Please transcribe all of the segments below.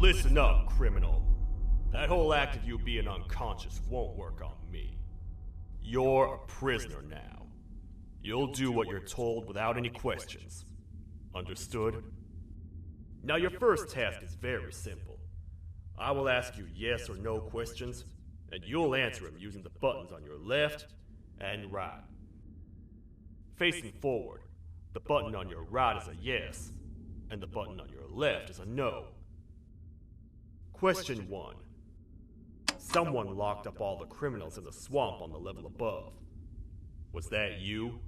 Listen up, criminal. That whole act of you being unconscious won't work on me. You're a prisoner now. You'll do what you're told without any questions. Understood? Now your first task is very simple. I will ask you yes or no questions, and you'll answer them using the buttons on your left and right. Facing forward, the button on your right is a yes, and the button on your left is a no. Question 1. Someone locked up all the criminals in the swamp on the level above. Was that you?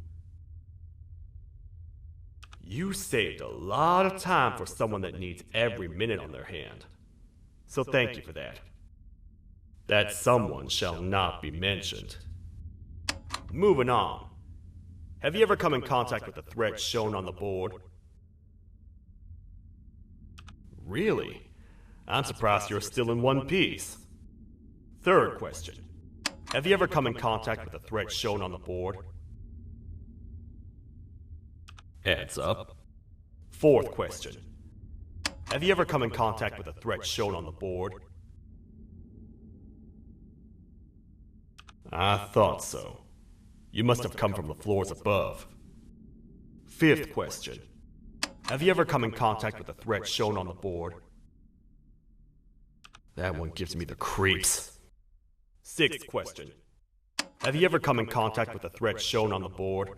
You saved a lot of time for someone that needs every minute on their hand. So thank you for that. That someone shall not be mentioned. Moving on. Have you ever come in contact with the threat shown on the board? Really? I'm surprised you're still in one piece. Third question. Have you ever come in contact with the threat shown on the board? Heads up. Fourth question. Have you ever come in contact with the threat shown on the board? I thought so. You must have come from the floors above. Fifth question. Have you ever come in contact with the threat shown on the board? That one gives me the creeps. Sixth question. Have you ever come in contact with the threat shown on the board?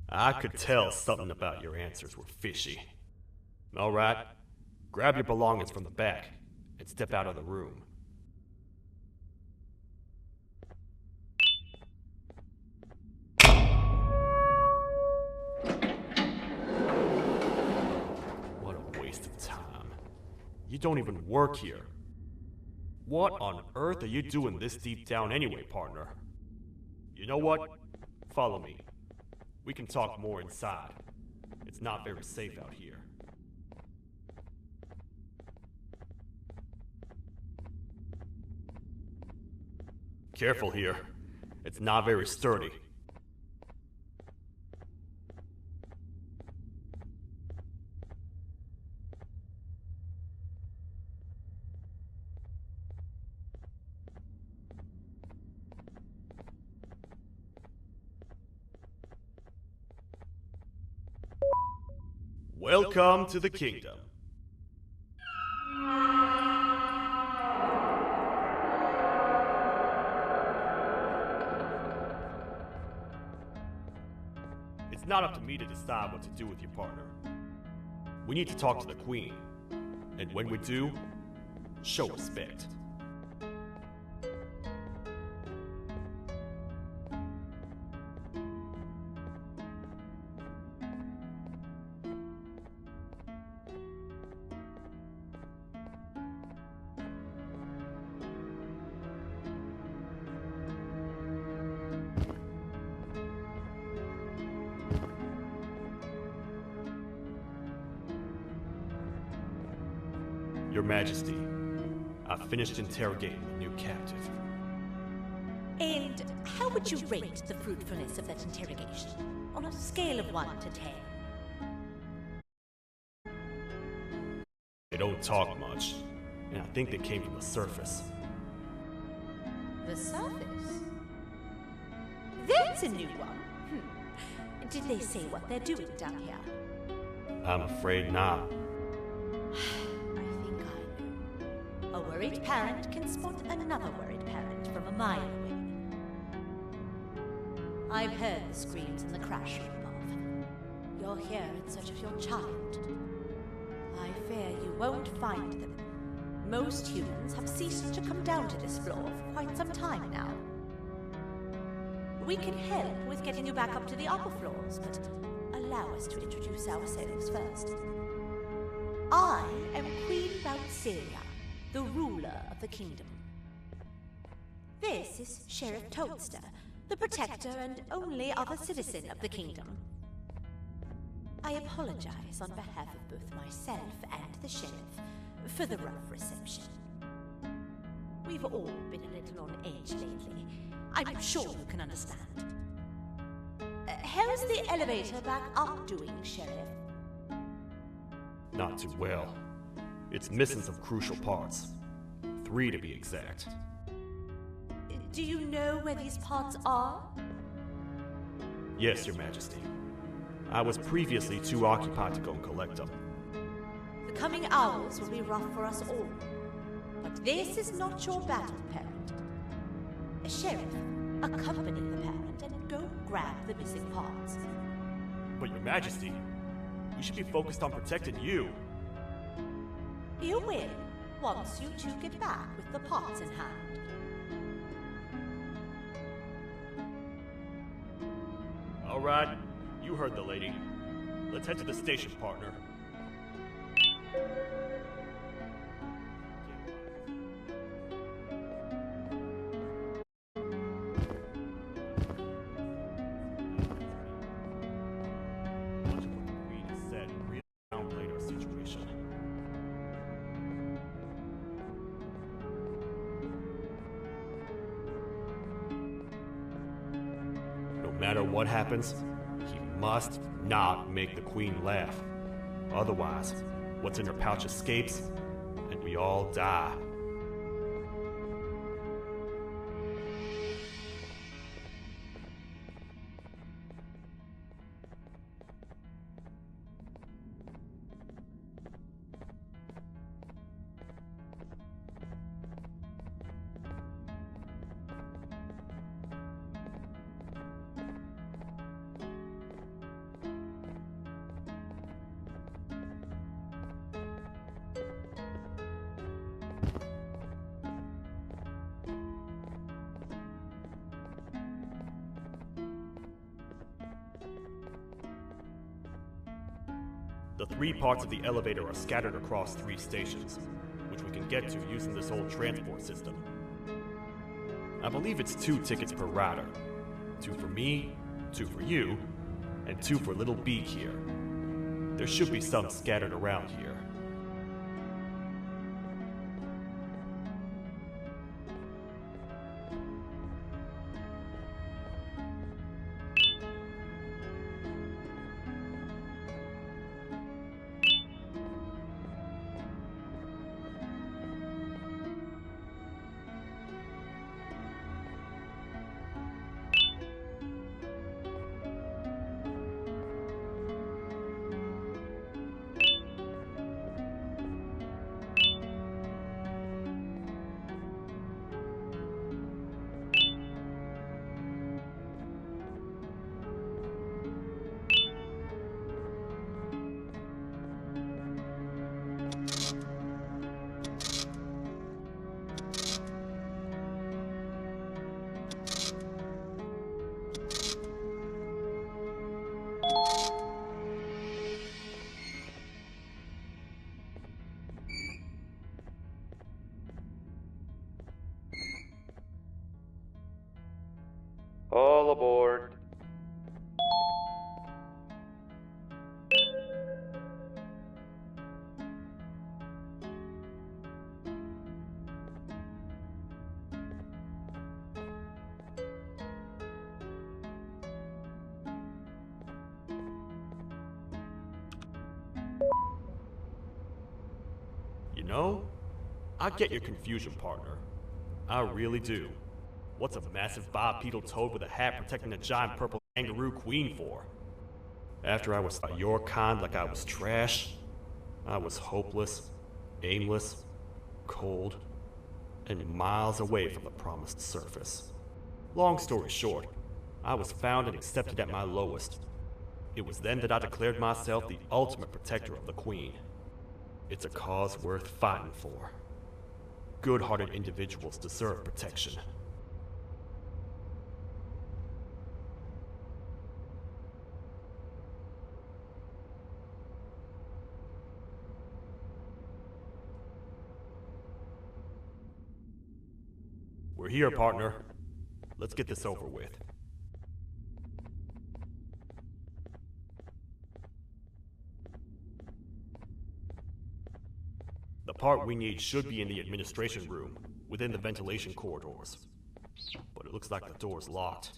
I could tell something about your answers were fishy. Alright, grab your belongings from the back and step out of the room. You don't even work here. What on earth are you doing this deep down anyway, partner? You know what? Follow me. We can talk more inside. It's not very safe out here. Careful here. It's not very sturdy. Welcome to the kingdom. It's not up to me to decide what to do with your partner. We need to talk to the queen. And when we do, show respect. Your Majesty, I've finished interrogating the new captive. And And how would you rate the fruitfulness of that interrogation? On a scale of 1 to 10. They don't talk much, and I think they came from the surface. The surface? That's a new one. Did they say what they're doing down here? I'm afraid not. I think I know. A worried parent can spot another worried parent from a mile away. I've heard the screams in the crash room above. You're here in search of your child. I fear you won't find them. Most humans have ceased to come down to this floor for quite some time now. We can help with getting you back up to the upper floors, but allow us to introduce ourselves first. I am Queen Bouncelia, the ruler of the kingdom. This is Sheriff Toadster, the protector and only other citizen of the kingdom. I apologize on behalf of both myself and the sheriff for the rough reception. We've all been a little on edge lately. I'm sure you can understand. How's the elevator back up doing, Sheriff? Not too well. It's missing some crucial parts. 3 to be exact. Do you know where these parts are? Yes, Your Majesty. I was previously too occupied to go and collect them. The coming hours will be rough for us all. But this is not your battle, parent. Sheriff, accompany the parent and go grab the missing parts. But Your Majesty, we should be focused on protecting you. You will, once you two get back with the parts in hand. All right, you heard the lady. Let's head to the station, partner. Much of what the Queen has said really downplayed our situation. No matter what happens, he must not make the Queen laugh. Otherwise, what's in her pouch escapes, and we all die. The 3 parts of the elevator are scattered across 3 stations, which we can get to using this old transport system. I believe it's 2 tickets per rider. 2 for me, 2 for you, and 2 for Little Beak here. There should be some scattered around here. All aboard. know, I get your confusion, partner. I really do. What's a massive bipedal toad with a hat protecting a giant purple kangaroo queen for? After I was your kind like I was trash, I was hopeless, aimless, cold, and miles away from the promised surface. Long story short, I was found and accepted at my lowest. It was then that I declared myself the ultimate protector of the Queen. It's a cause worth fighting for. Good-hearted individuals deserve protection. We're here, partner. Let's get this over with. The part we need should be in the administration room, within the ventilation corridors. But it looks like the door's locked.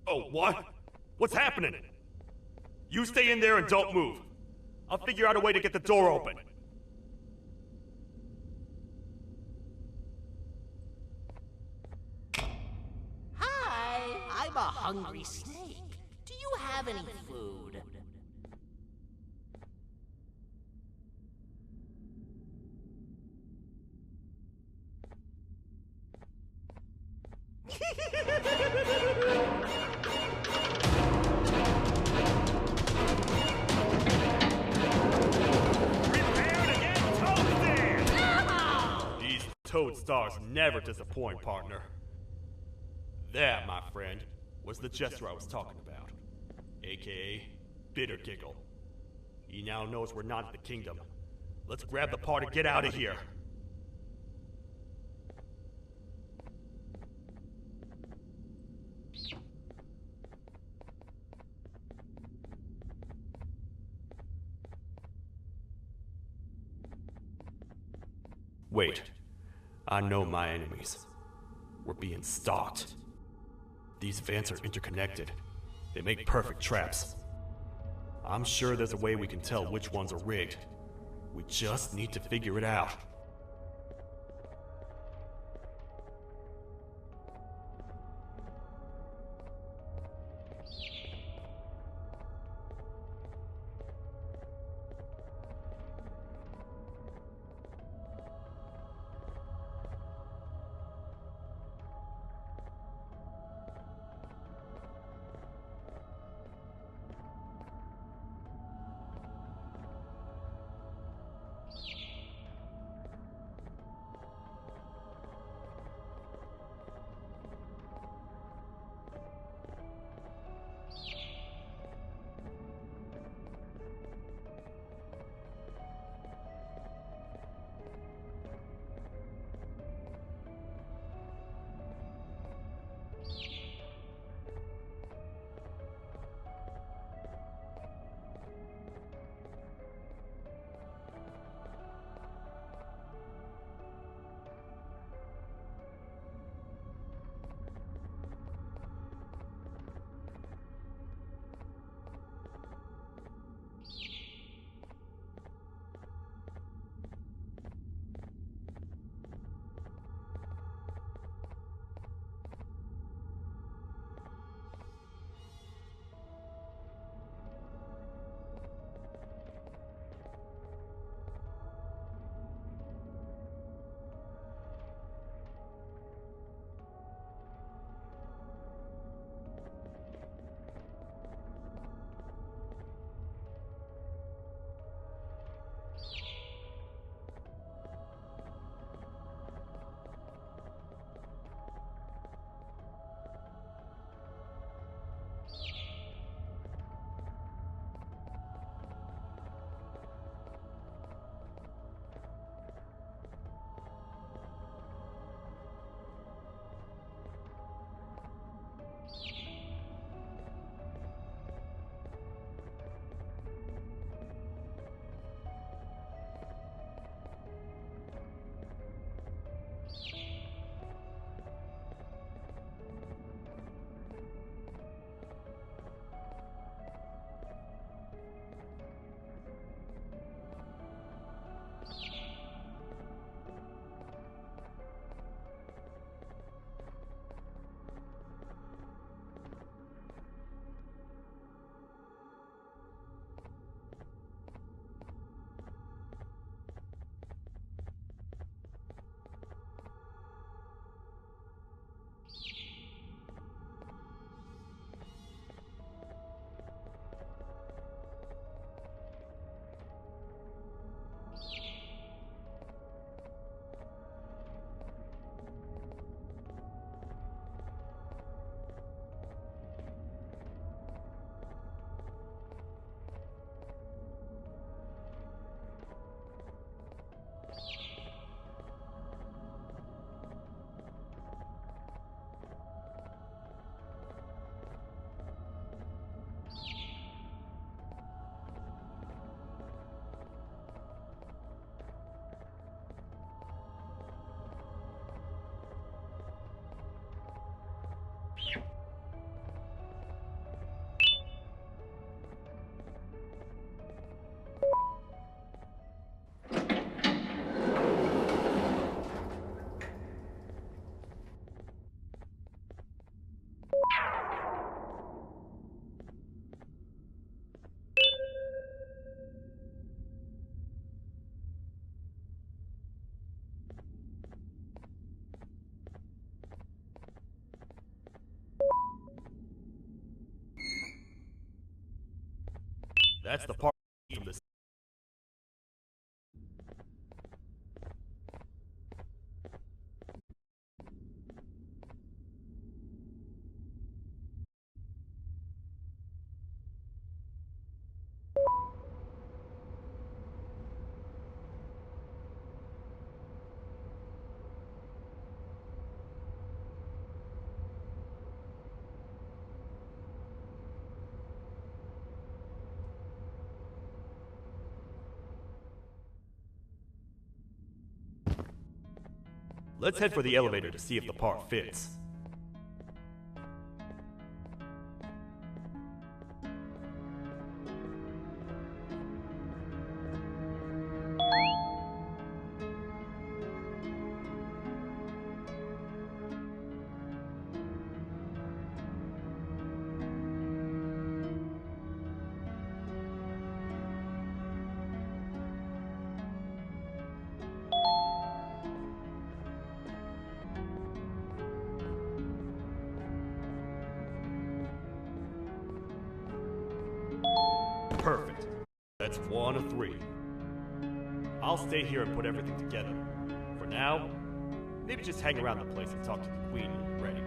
Oh, what? What's happening? You stay in there and don't move. I'll figure out a way to get the door open. Hi, I'm a hungry snake. Do you have any food? These toad stars never disappoint, partner. That, my friend, was the jester I was talking about, aka Bitter Giggle. He now knows we're not in the kingdom. Let's grab the part and get out of here. Wait, I know my enemies. We're being stalked. These vents are interconnected. They make perfect traps. I'm sure there's a way we can tell which ones are rigged. We just need to figure it out. That's the part from the... Let's head for the elevator to see if the part fits. Perfect. That's 1 of 3. I'll stay here and put everything together. For now, maybe just hang around the place and talk to the Queen when you're ready.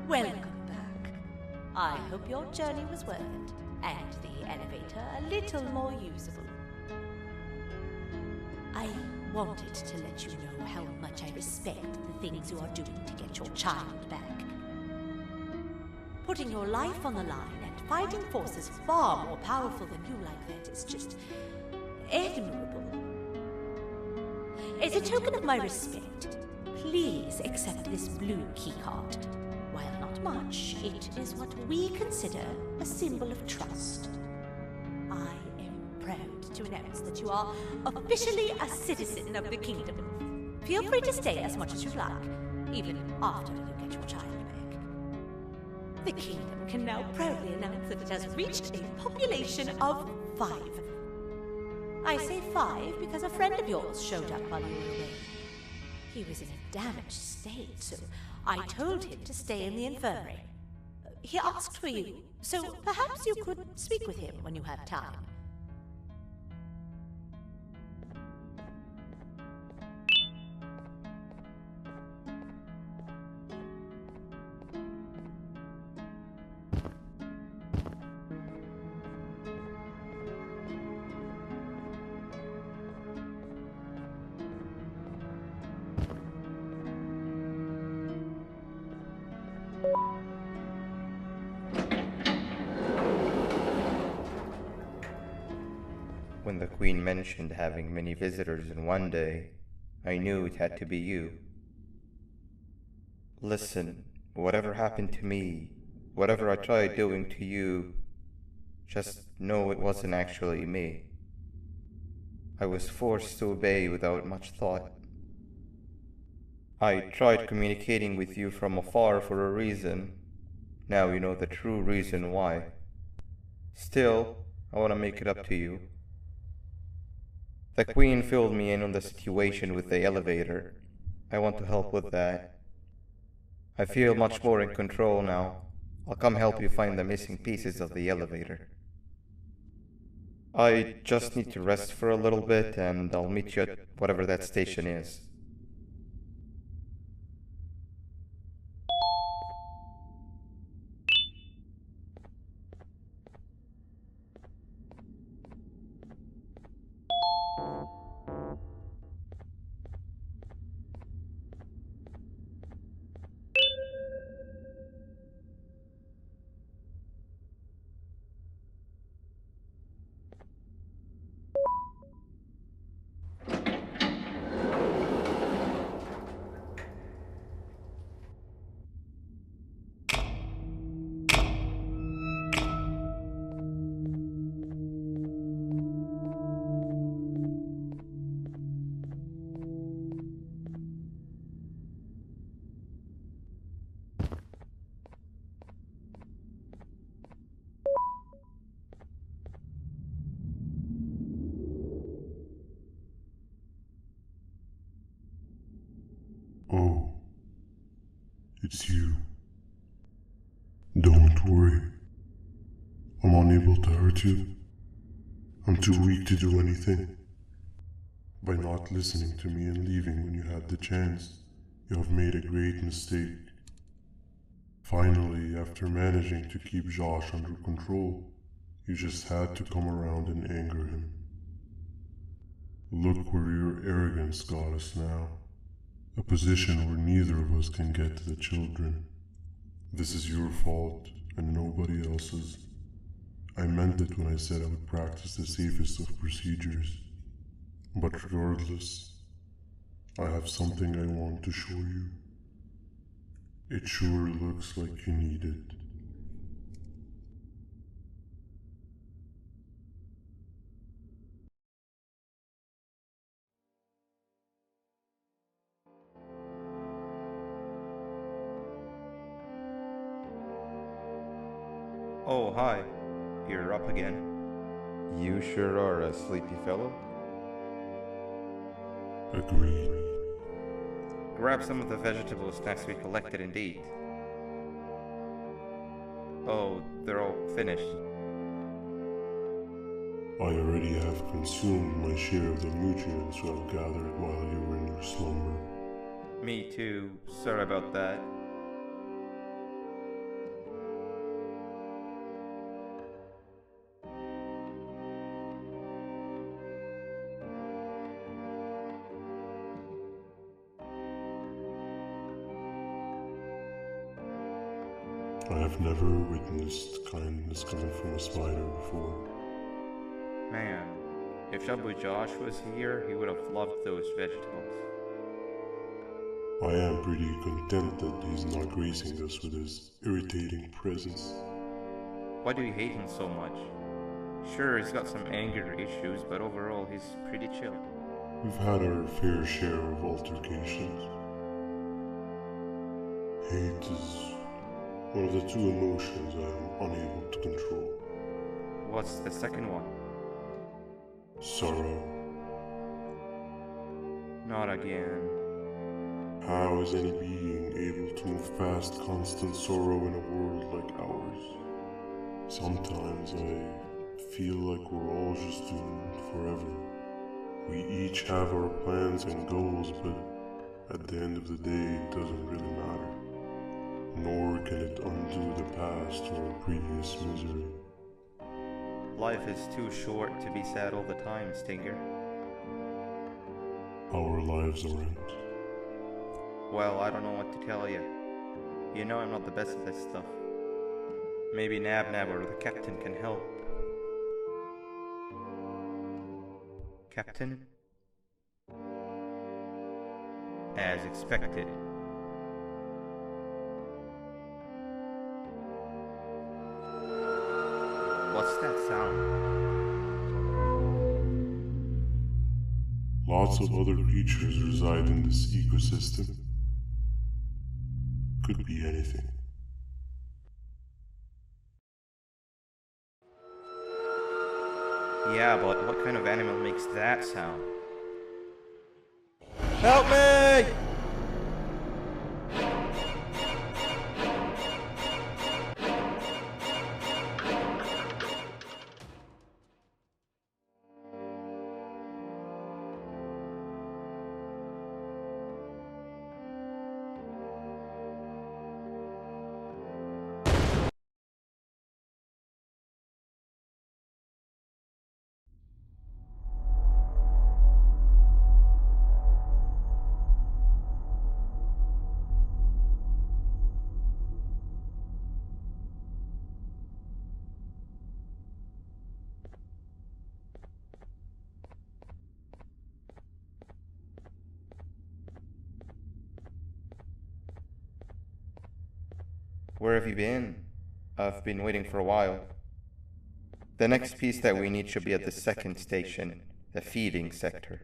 Welcome back. I hope your journey was worth it, and the elevator a little more usable. I wanted to let you know how much I respect the things you are doing to get your child back. Putting your life on the line and fighting forces far more powerful than you like that is just admirable. As a token of my respect, please accept this blue keycard. While not much, it is what we consider a symbol of trust. I am proud to announce that you are officially a citizen of the kingdom. Feel free to stay as much as you like, even after you get your child back. The kingdom can now proudly announce that it has reached a population of 5. I say 5 because a friend of yours showed up while you were away. He was in a damaged state, so I told him to stay in the infirmary. He asked for you, so perhaps you could speak with him when you have time. When the Queen mentioned having many visitors in one day, I knew it had to be you. Listen, whatever happened to me, whatever I tried doing to you, just know it wasn't actually me. I was forced to obey without much thought. I tried communicating with you from afar for a reason. Now you know the true reason why. Still, I want to make it up to you. The Queen filled me in on the situation with the elevator. I want to help with that. I feel much more in control now. I'll come help you find the missing pieces of the elevator. I just need to rest for a little bit and I'll meet you at whatever that station is. Oh, it's you. Don't Don't worry. I'm unable to hurt you. I'm too weak to do anything. By not listening to me and leaving when you had the chance, you have made a great mistake. Finally, after managing to keep Josh under control, you just had to come around and anger him. Look where your arrogance got us now. A position where neither of us can get to the children. This is your fault and nobody else's. I meant it when I said I would practice the safest of procedures. But regardless, I have something I want to show you. It sure looks like you need it. Oh, hi. You're up again. You sure are a sleepy fellow. Agreed. Grab some of the vegetable snacks we collected and eat. Oh, they're all finished. I already have consumed my share of the nutrients you have gathered while you were in your slumber. Me too. Sorry about that. I have never witnessed kindness coming from a spider before. Man, if Shabu Josh was here, he would have loved those vegetables. I am pretty content that he's not gracing us with his irritating presence. Why do you hate him so much? Sure, he's got some anger issues, but overall he's pretty chill. We've had our fair share of altercations. Hate is one of the two emotions I am unable to control. What's the second one? Sorrow. Not again. How is any being able to move past constant sorrow in a world like ours? Sometimes I feel like we're all just doomed forever. We each have our plans and goals, but at the end of the day, it doesn't really matter. Nor can it undo the past or previous misery. Life is too short to be sad all the time, Stinger. Our lives aren't. Well, I don't know what to tell you. You know I'm not the best at this stuff. Maybe Nab or the captain can help. Captain? As expected. What's that sound? Lots of other creatures reside in this ecosystem. Could be anything. Yeah, but what kind of animal makes that sound? Help me! Where have you been? I've been waiting for a while. The next piece that we need should be at the second station, the feeding sector.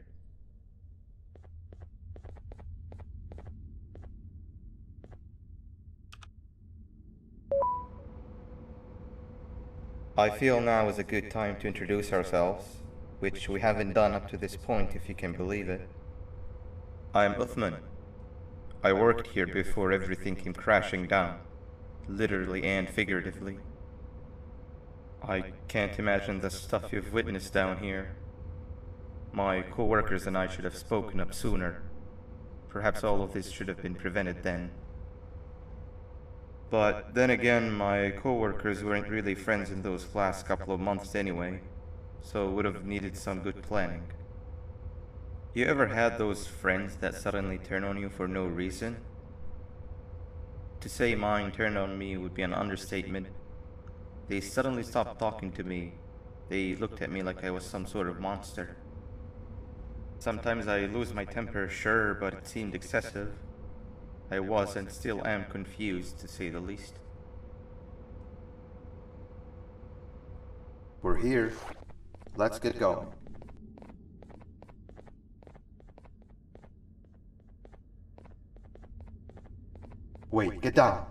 I feel now is a good time to introduce ourselves, which we haven't done up to this point, if you can believe it. I'm Uthman. I worked here before everything came crashing down. literally and figuratively. I can't imagine the stuff you've witnessed down here. My co-workers and I should have spoken up sooner. Perhaps all of this should have been prevented then. But then again, my co-workers weren't really friends in those last couple of months anyway, so would have needed some good planning. You ever had those friends that suddenly turn on you for no reason? To say mine turned on me would be an understatement. They suddenly stopped talking to me. They looked at me like I was some sort of monster. Sometimes I lose my temper, sure, but it seemed excessive. I was and still am confused, to say the least. We're here. Let's get going. Wait, get down.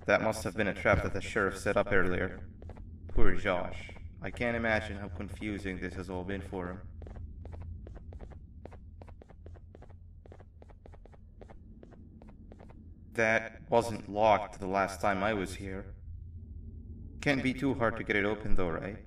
That must have been a trap that the sheriff set up earlier. Poor Josh. I can't imagine how confusing this has all been for him. That wasn't locked the last time I was here. Can't be too hard to get it open though, right?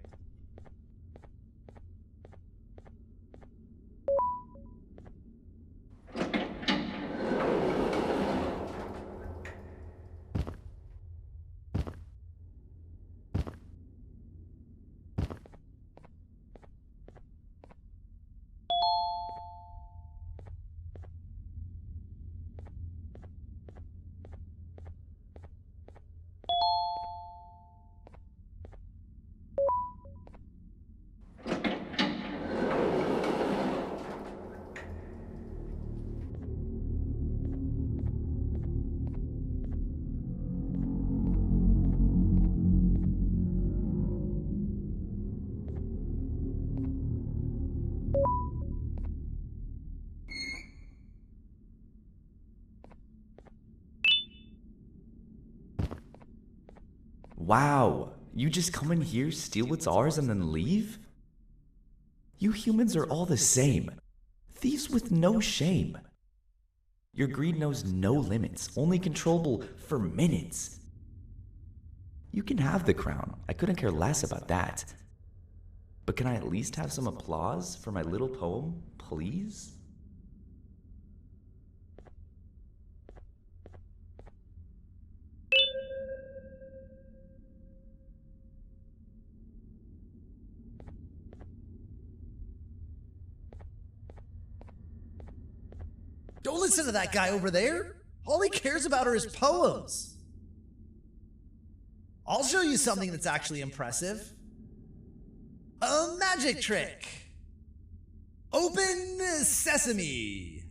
Wow, you just come in here, steal what's ours, and then leave? You humans are all the same. Thieves with no shame. Your greed knows no limits, only controllable for minutes. You can have the crown, I couldn't care less about that. But can I at least have some applause for my little poem, please? Don't listen to that guy over there. All he cares about are his poems. I'll show you something that's actually impressive. A magic trick. Open sesame.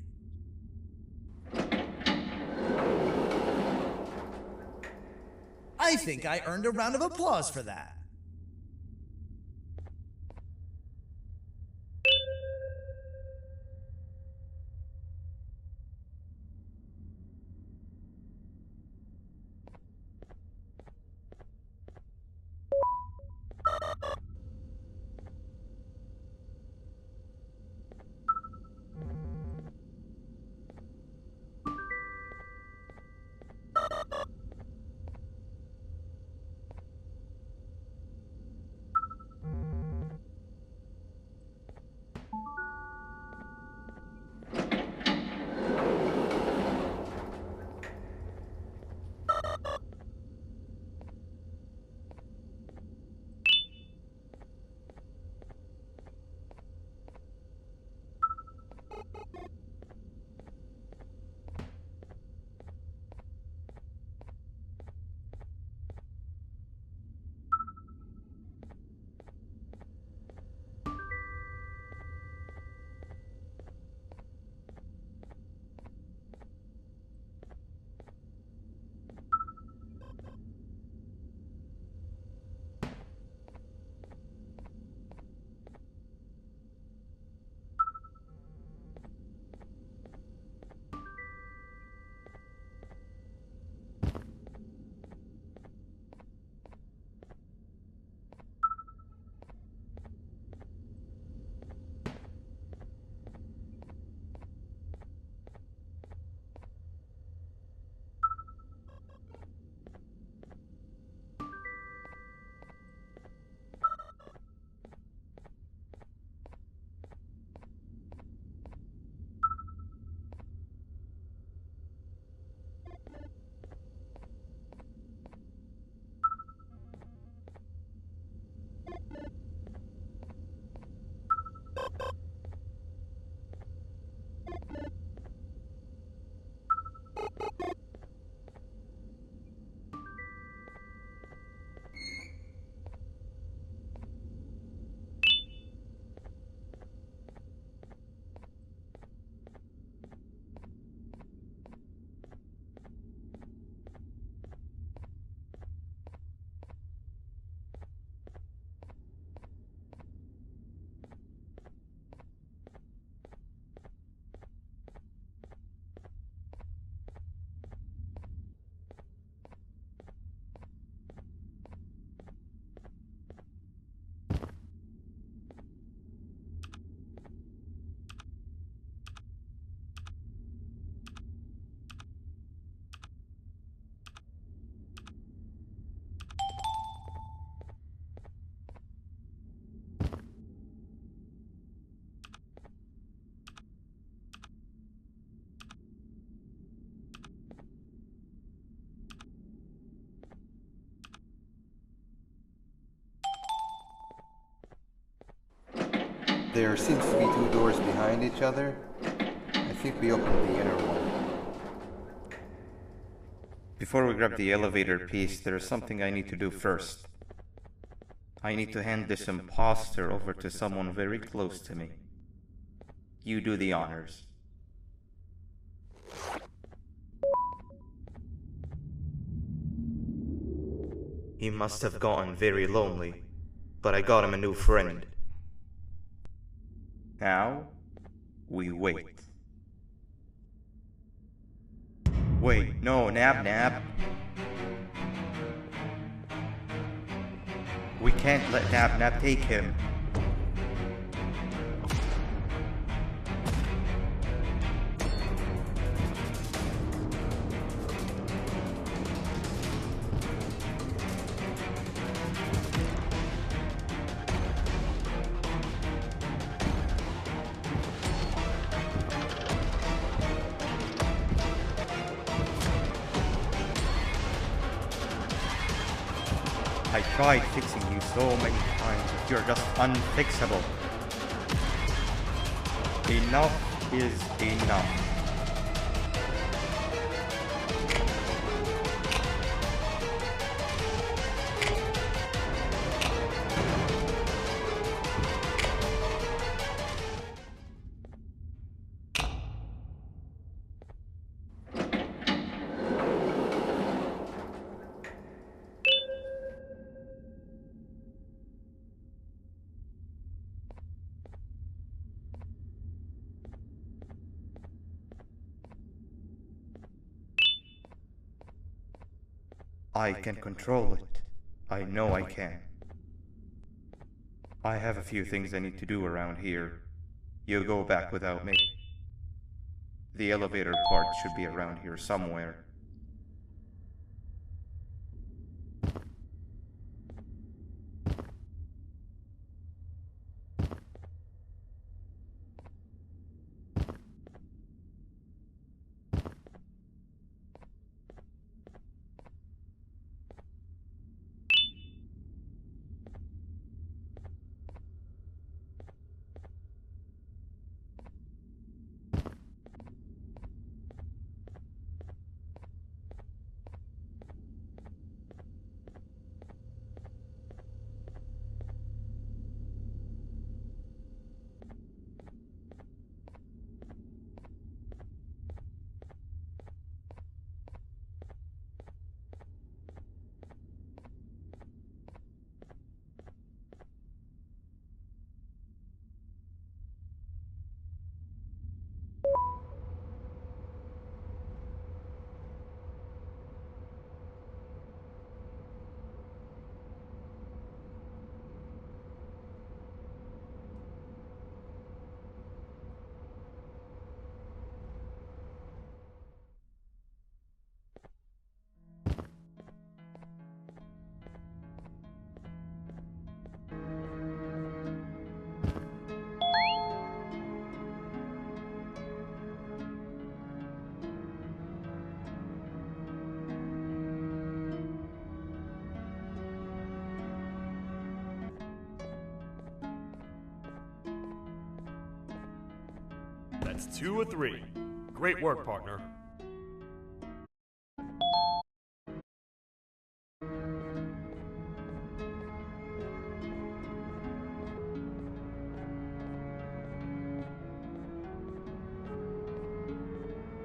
I think I earned a round of applause for that. There seems to be two doors behind each other. I think we opened the inner one. Before we grab the elevator piece, there is something I need to do first. I need to hand this imposter over to someone very close to me. You do the honors. He must have gotten very lonely, but I got him a new friend. Now, we wait. Wait, no, Nab. We can't let Nab take him. I tried fixing you so many times, but you're just unfixable. Enough is enough. I can control it. I know I can. I have a few things I need to do around here. You go back without me. The elevator part should be around here somewhere. That's 2 or 3. Great work, partner.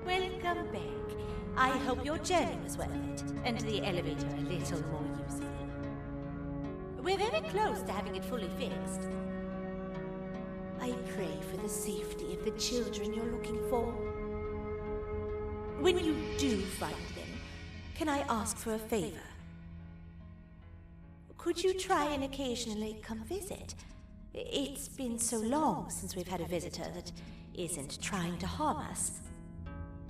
Welcome back. I hope your journey was worth it, and the elevator a little more useful. We're very close to having it fully fixed. I pray for the safety of the children you're looking for. When you do find them, can I ask for a favor? Could you try and occasionally come visit? It's been so long since we've had a visitor that isn't trying to harm us.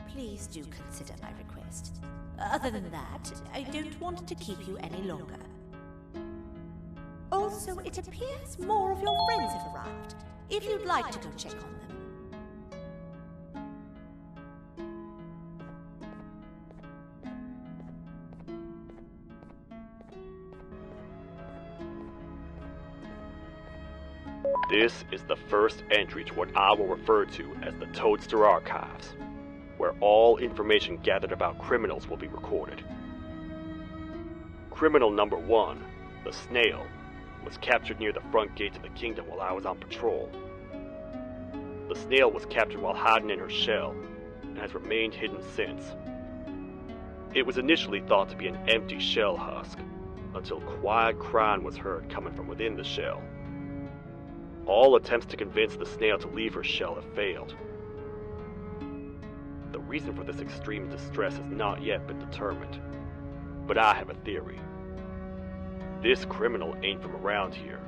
Please do consider my request. Other than that, I don't want to keep you any longer. Also, it appears more of your friends have arrived. If you'd like to go check on them. This is the first entry to what I will refer to as the Toadster Archives, where all information gathered about criminals will be recorded. Criminal number 1, the Snail, was captured near the front gates of the kingdom while I was on patrol. The Snail was captured while hiding in her shell, and has remained hidden since. It was initially thought to be an empty shell husk, until quiet crying was heard coming from within the shell. All attempts to convince the Snail to leave her shell have failed. The reason for this extreme distress has not yet been determined, but I have a theory. This criminal ain't from around here,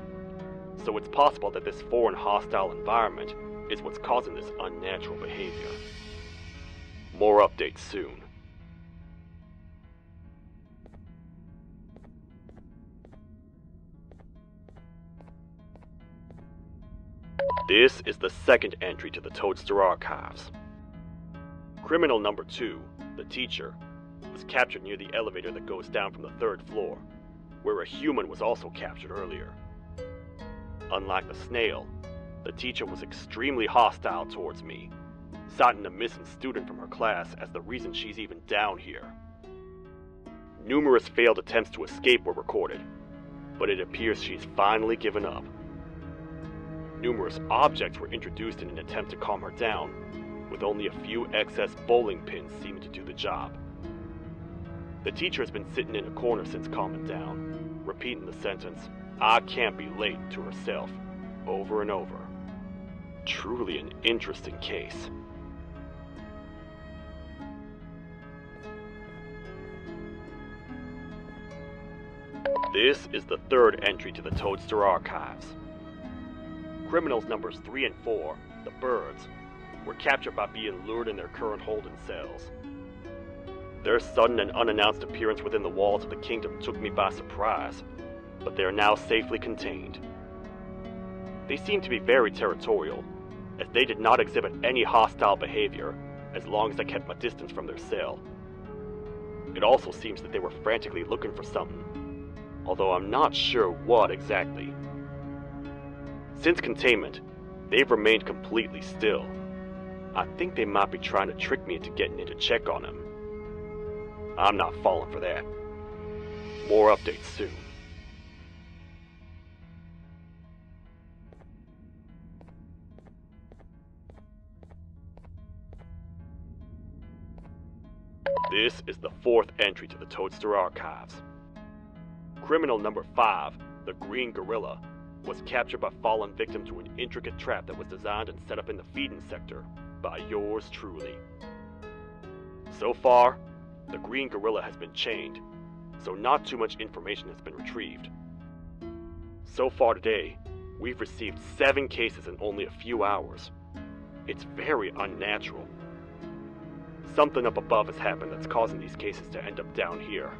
so it's possible that this foreign hostile environment is what's causing this unnatural behavior. More updates soon. This is the second entry to the Toadster Archives. Criminal number 2, the teacher, was captured near the elevator that goes down from the 3rd floor, where a human was also captured earlier. Unlike the Snail, the teacher was extremely hostile towards me, citing a missing student from her class as the reason she's even down here. Numerous failed attempts to escape were recorded, but it appears she's finally given up. Numerous objects were introduced in an attempt to calm her down, with only a few excess bowling pins seeming to do the job. The teacher has been sitting in a corner since calming down, repeating the sentence, "I can't be late," to herself, over and over. Truly an interesting case. This is the 3rd entry to the Toadster Archives. Criminals numbers 3 and 4, the Birds, were captured by being lured in their current holding cells. Their sudden and unannounced appearance within the walls of the kingdom took me by surprise, but they are now safely contained. They seem to be very territorial, as they did not exhibit any hostile behavior as long as I kept my distance from their cell. It also seems that they were frantically looking for something, although I'm not sure what exactly. Since containment, they've remained completely still. I think they might be trying to trick me into getting in to check on them. I'm not falling for that. More updates soon. This is the 4th entry to the Toadster Archives. Criminal number 5, the Green Gorilla, was captured by falling victim to an intricate trap that was designed and set up in the feeding sector by yours truly. So far, the Green Gorilla has been chained, so not too much information has been retrieved. So far today, we've received 7 cases in only a few hours. It's very unnatural. Something up above has happened that's causing these cases to end up down here.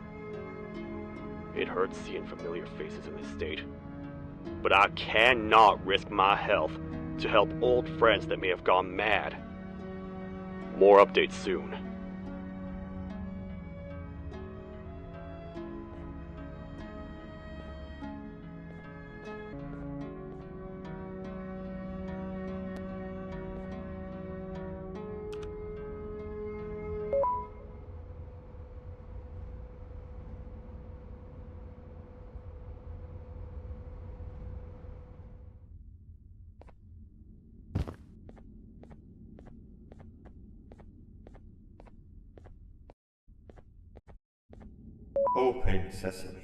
It hurts seeing familiar faces in this state, but I cannot risk my health to help old friends that may have gone mad. More updates soon. Open sesame.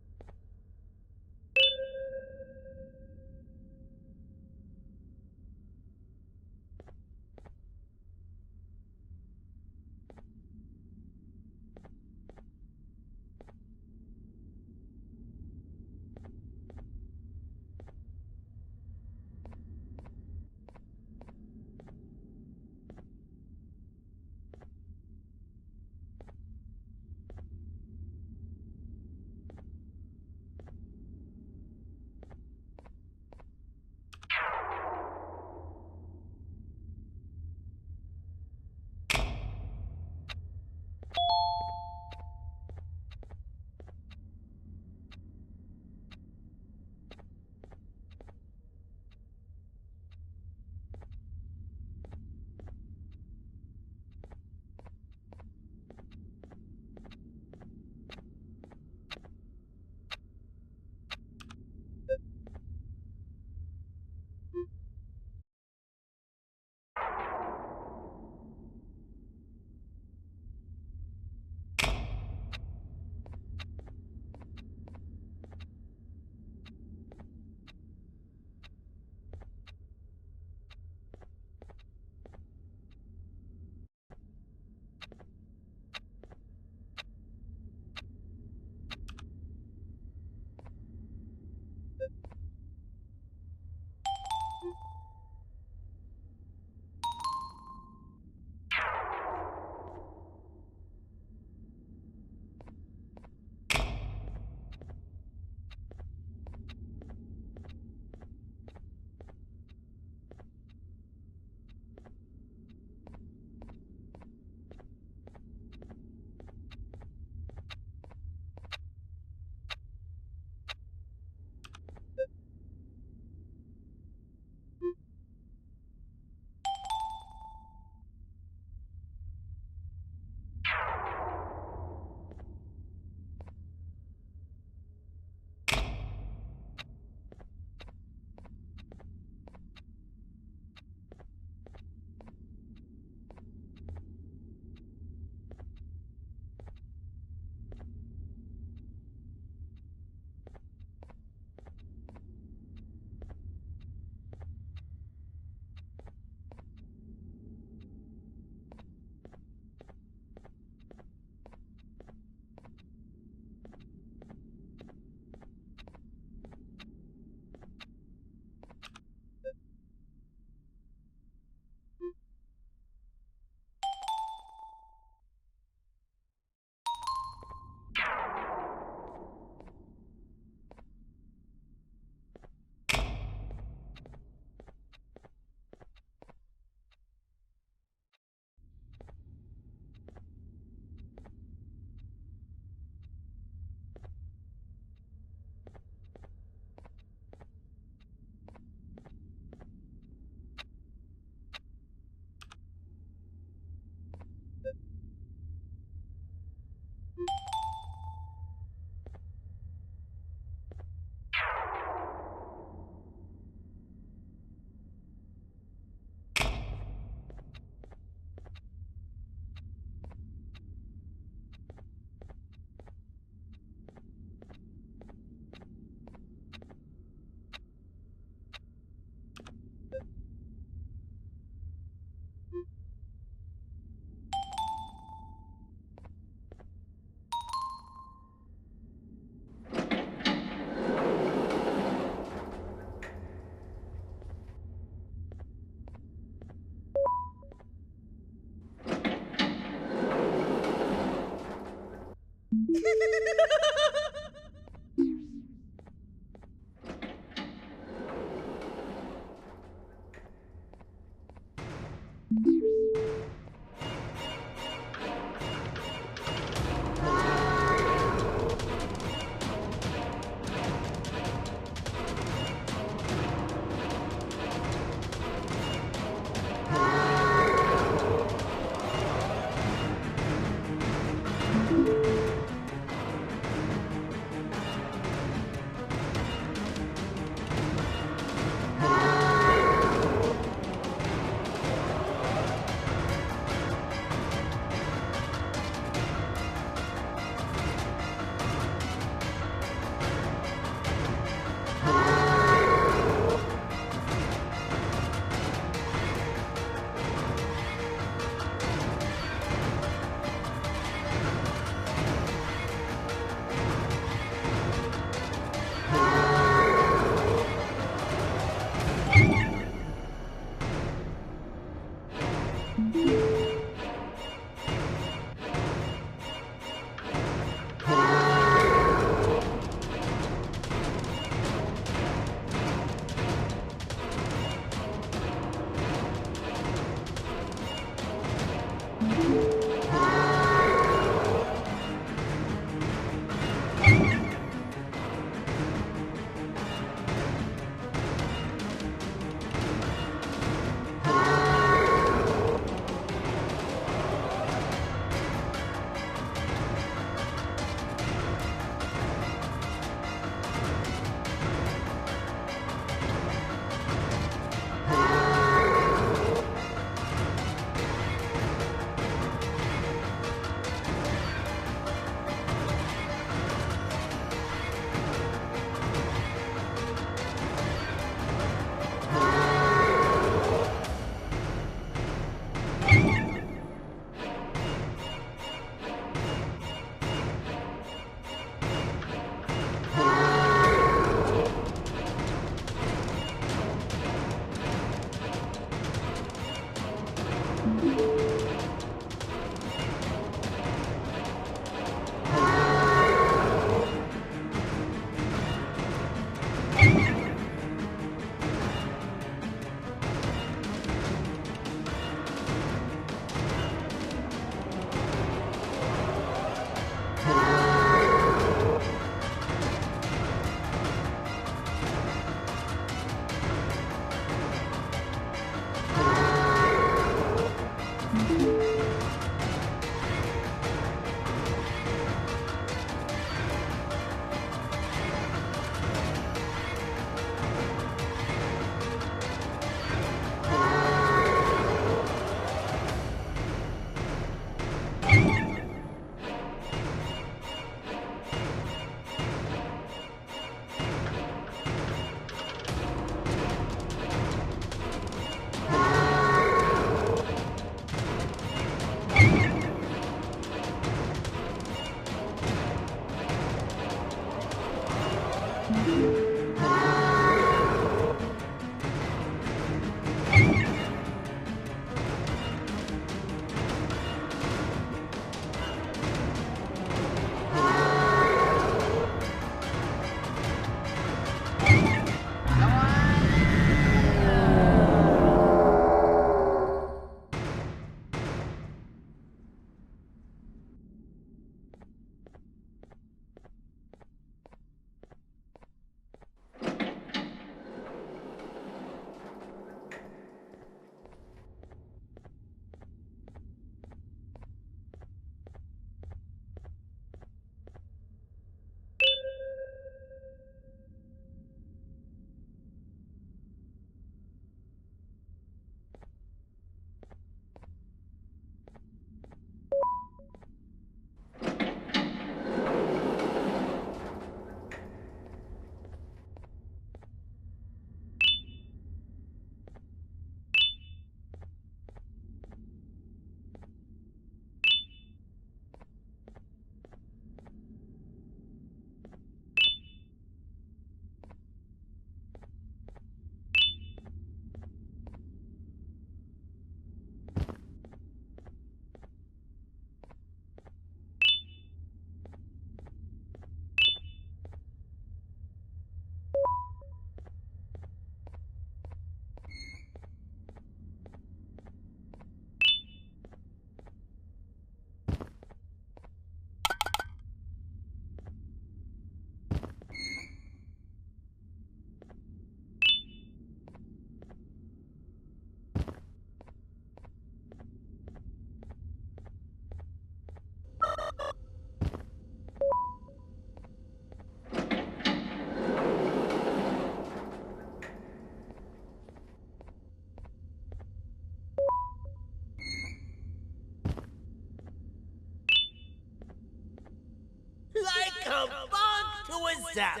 Like a bug to a zapper.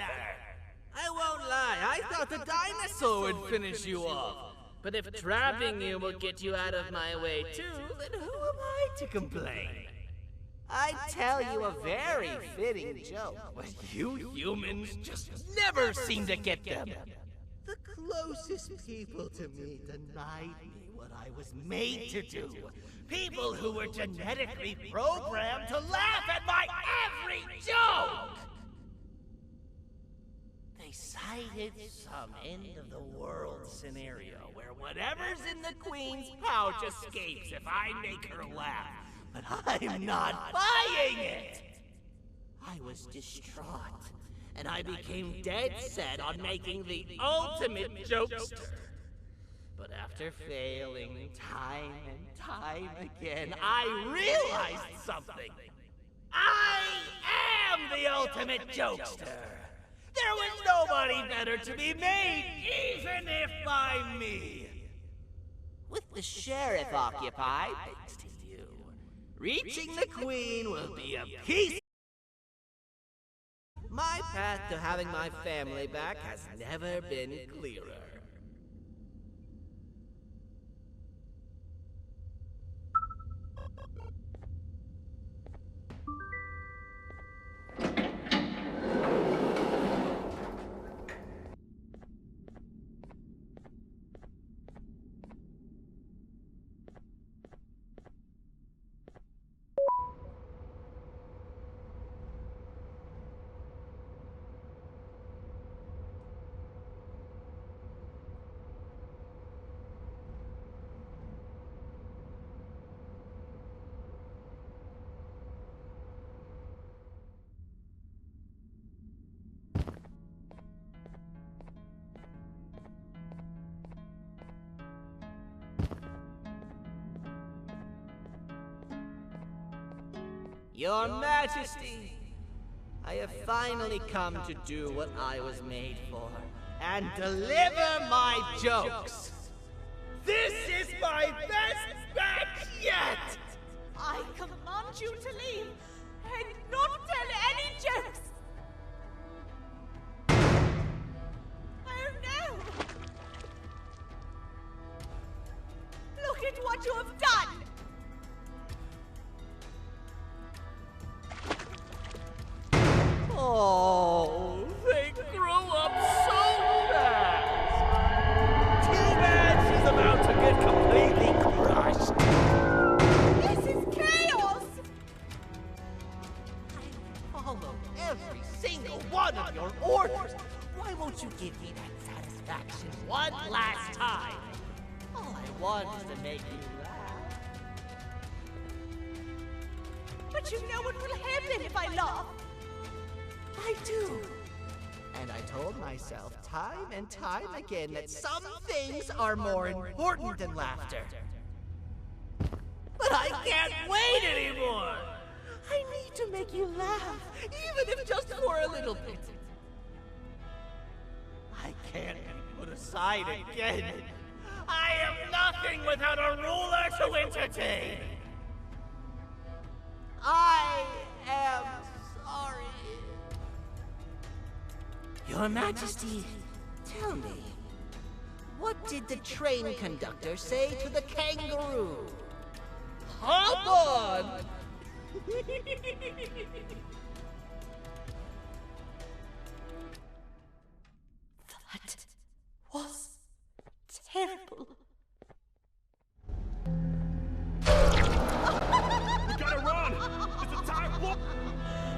I won't lie, I thought the dinosaur would finish you off. But if trapping you will get you out of my way too, then who am I to complain? I'd tell you a very fitting joke, but you humans just never seem to get them. The closest people to me denied me what I was made to do. People who were genetically programmed to laugh at my every joke! They cited some end-of-the-world scenario where whatever's in the Queen's pouch escapes if I make her laugh. But I'm not buying it! I was distraught, and I became dead set on making the ultimate jokester. But after failing time and time again, I realized something. I am the ultimate jokester! There was nobody better to be made, even if by me! With the sheriff occupied, thanks to you, reaching the Queen will be a piece. My path to having my family back has never been clearer. Your Majesty, I have finally come to do what I was made for, and deliver my jokes. This is my best batch yet! I command you to leave and not tell any jokes! Oh no! Look at what you have done! Oh, they grew up so fast! Too bad she's about to get completely crushed. This is chaos! I follow every single one of your orders. Why won't you give me that satisfaction one last time? All I want is to make you laugh. But you know what will happen if I laugh. I do. And I told myself time and time again that some things are more important than laughter. But I can't wait anymore! I need to make you laugh, even if just for a little bit. I can't be put aside again. I am nothing without a ruler to entertain. I am sorry. Your Majesty, tell me, what did the train conductor say to the kangaroo? Hop on! That was terrible. We gotta run! This entire floor!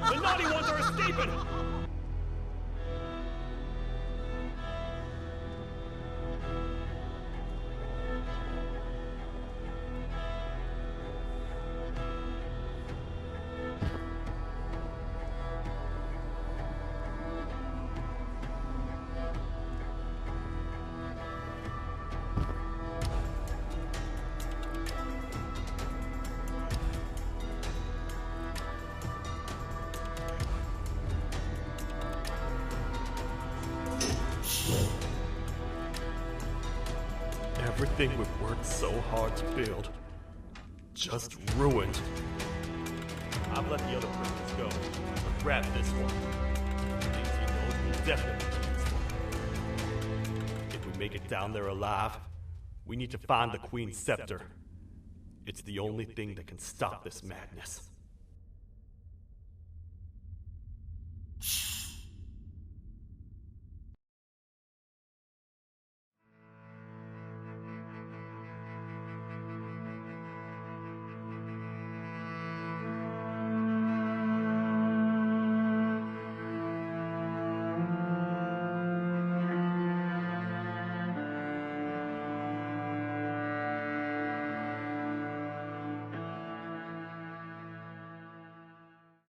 The naughty ones are escaping! Everything we've worked so hard to build, just ruined. I've let the other prisoners go, but grab this one. Things he knows will definitely be useful. If we make it down there alive, we need to find the Queen's scepter. It's the only thing that can stop this madness.